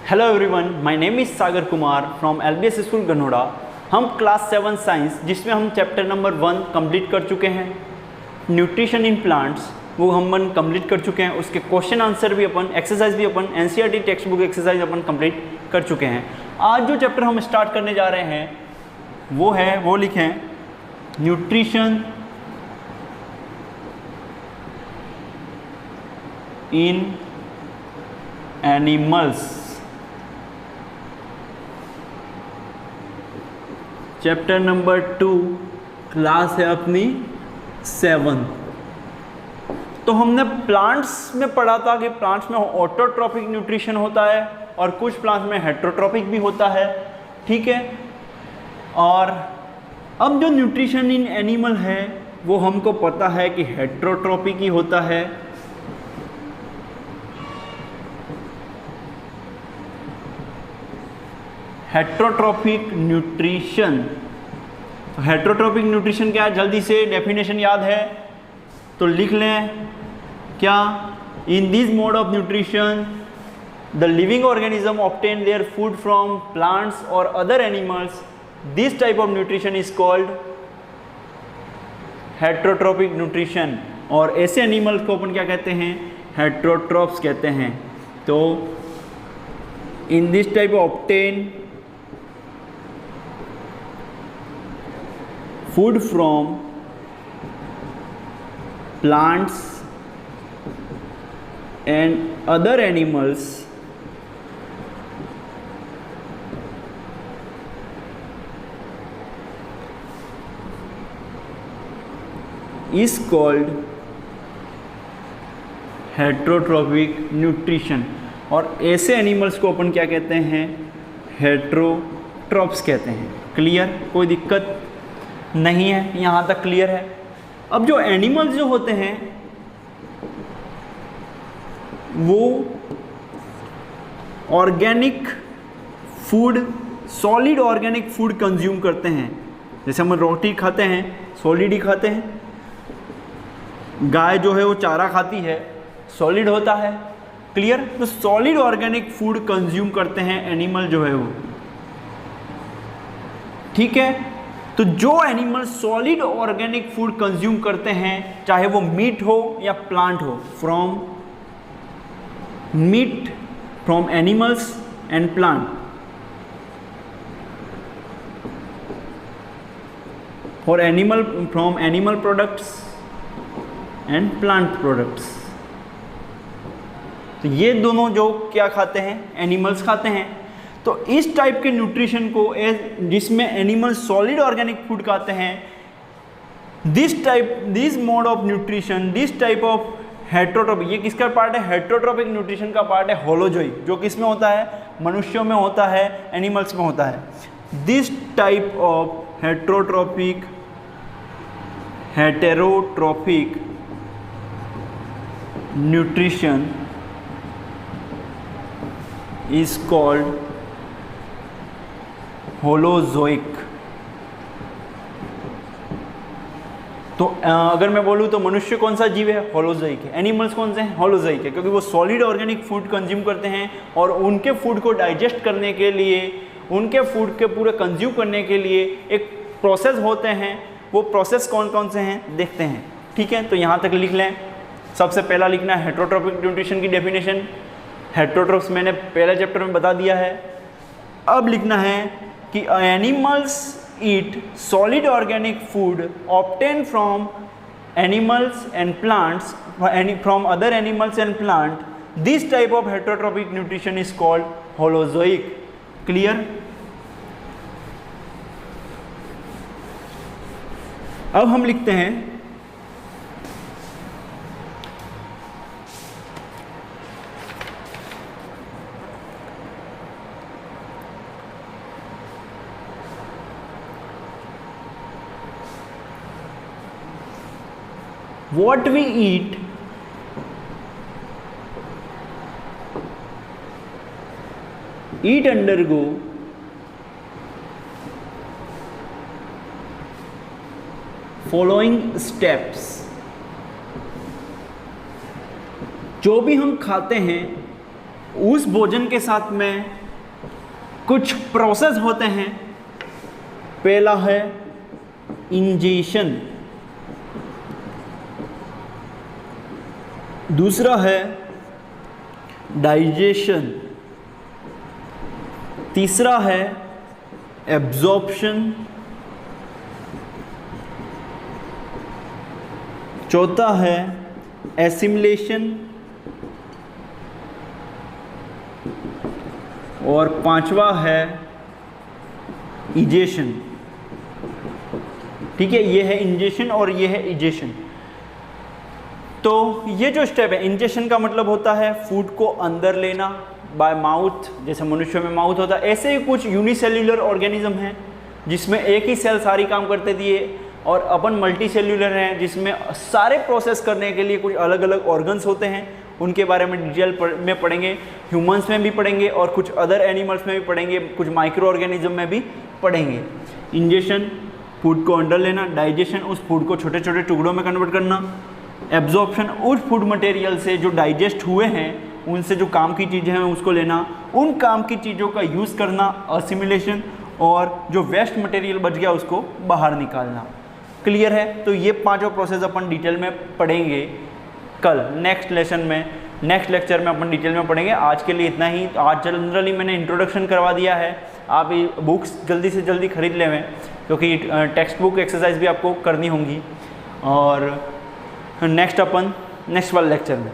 Hello everyone, my name is Sagar Kumar from LBS school Ganoda. हम class 7 science जिसमें हम chapter number 1 complete कर चुके हैं, न्यूट्रिशन इन प्लांट्स, वो हम कंप्लीट कर चुके हैं। उसके क्वेश्चन आंसर भी अपन, एक्सरसाइज भी अपन, एनसीईआरटी टेक्स्ट बुक एक्सरसाइज अपन कंप्लीट कर चुके हैं। आज जो चैप्टर हम स्टार्ट करने जा रहे हैं वो लिखें nutrition in animals. Chapter number 2, class है अपनी 7। तो हमने प्लांट्स में पढ़ा था कि प्लांट्स में ऑटोट्रॉपिक न्यूट्रिशन होता है और कुछ प्लांट्स में हेट्रोट्रॉपिक भी होता है, ठीक है। और अब जो न्यूट्रिशन इन एनिमल है वो हमको पता है कि हेट्रोट्रॉपिक ही होता है। हेट्रोट्रॉपिक न्यूट्रिशन, हेट्रोट्रॉपिक न्यूट्रिशन क्या है, जल्दी से डेफिनेशन याद है तो लिख लें। क्या? In this mode of nutrition the living organism obtain their food from plants और other animals. This type of nutrition is called heterotrophic nutrition. और ऐसे एनिमल्स को अपन क्या कहते हैं? हेट्रोट्रॉप्स कहते हैं। तो in this type obtain food from plants and other animals is called heterotrophic nutrition। और ऐसे एनिमल्स को अपन क्या कहते हैं? हेट्रोट्रॉप्स कहते हैं। क्लियर? कोई दिक्कत नहीं है, यहाँ तक क्लियर है। अब जो एनिमल्स जो होते हैं वो organic food, solid organic food consume करते हैं। जैसे हम रोटी खाते हैं, सॉलिड ही खाते हैं। गाय जो है वो चारा खाती है, सॉलिड होता है। क्लियर? तो सॉलिड ऑर्गेनिक फूड कंज्यूम करते हैं एनिमल जो है वो, ठीक है। तो जो animal solid organic food consume करते हैं, चाहे वो मीट हो या प्लांट हो, from meat, from animals and plant, for animal, from animal products and plant products. तो ये दोनों जो क्या खाते हैं? एनिमल्स खाते हैं। तो इस टाइप के न्यूट्रिशन को जिसमें एनिमल सॉलिड ऑर्गेनिक फूड खाते हैं, this mode of nutrition, this type of heterotrophic, ये किसका पार्ट है? हेट्रोट्रॉपिक न्यूट्रिशन का पार्ट है होलोजोइक, जो किस में होता है? मनुष्यों में होता है, एनिमल्स में होता है। This type of heterotrophic nutrition is called holozoic. तो अगर मैं बोलूँ तो मनुष्य कौन सा जीव है? होलोजोइक है। एनिमल्स कौन से हैं? होलोजोइक है, क्योंकि वो सॉलिड ऑर्गेनिक फूड कंज्यूम करते हैं और उनके फूड को डाइजेस्ट करने के लिए, उनके फूड के पूरे कंज्यूम करने के लिए एक प्रोसेस होते हैं। वो प्रोसेस कौन कौन से हैं देखते हैं, ठीक है। तो यहाँ तक लिख लें। सबसे पहला लिखना है हेट्रोट्रॉपिक न्यूट्रिशन की डेफिनेशन। हेट्रोट्रॉप्स मैंने पहले चैप्टर में बता दिया है। अब लिखना है कि animals eat solid organic food obtain from animals and plants, from other animals and plant. This type of heterotrophic nutrition is called holozoic. Clear? अब हम लिखते हैं what we eat undergo following steps। जो भी हम खाते हैं उस भोजन के साथ में कुछ प्रोसेस होते हैं। पहला है इंजेशन, दूसरा है डाइजेशन, तीसरा है एब्जॉर्प्शन, चौथा है एसिमिलेशन और पांचवा है इजेशन। ठीक है, ये है इंजेशन और ये है इजेशन। तो ये जो स्टेप है, इंजेशन का मतलब होता है फूड को अंदर लेना बाय माउथ, जैसे मनुष्य में माउथ होता है, ऐसे ही कुछ यूनिसेल्युलर ऑर्गेनिज्म हैं जिसमें एक ही सेल सारी काम करते दिए, और अपन मल्टी सेल्युलर हैं जिसमें सारे प्रोसेस करने के लिए कुछ अलग अलग ऑर्गन्स होते हैं। उनके बारे में डिटेल में पढ़ेंगे, ह्यूमंस में भी पढ़ेंगे और कुछ अदर एनिमल्स में भी पढ़ेंगे, कुछ माइक्रो ऑर्गेनिज्म में भी पढ़ेंगे। इंजेशन फूड को अंदर लेना, डाइजेशन उस फूड को छोटे छोटे टुकड़ों में कन्वर्ट करना, एब्जॉर्प्शन उस फूड मटेरियल से जो डाइजेस्ट हुए हैं उनसे जो काम की चीज़ें हैं उसको लेना, उन काम की चीज़ों का यूज़ करना, असिमिलेशन, और जो वेस्ट मटेरियल बच गया उसको बाहर निकालना। क्लियर है? तो ये पांचों प्रोसेस अपन डिटेल में पढ़ेंगे कल नेक्स्ट लेसन में, नेक्स्ट लेक्चर में अपन डिटेल में पढ़ेंगे। आज के लिए इतना ही। तो आज जनरली मैंने इंट्रोडक्शन करवा दिया है, आप ये बुक्स जल्दी से जल्दी खरीद लें क्योंकि टेक्स्ट बुक एक्सरसाइज भी आपको करनी होंगी, और नेक्स्ट वाले लेक्चर में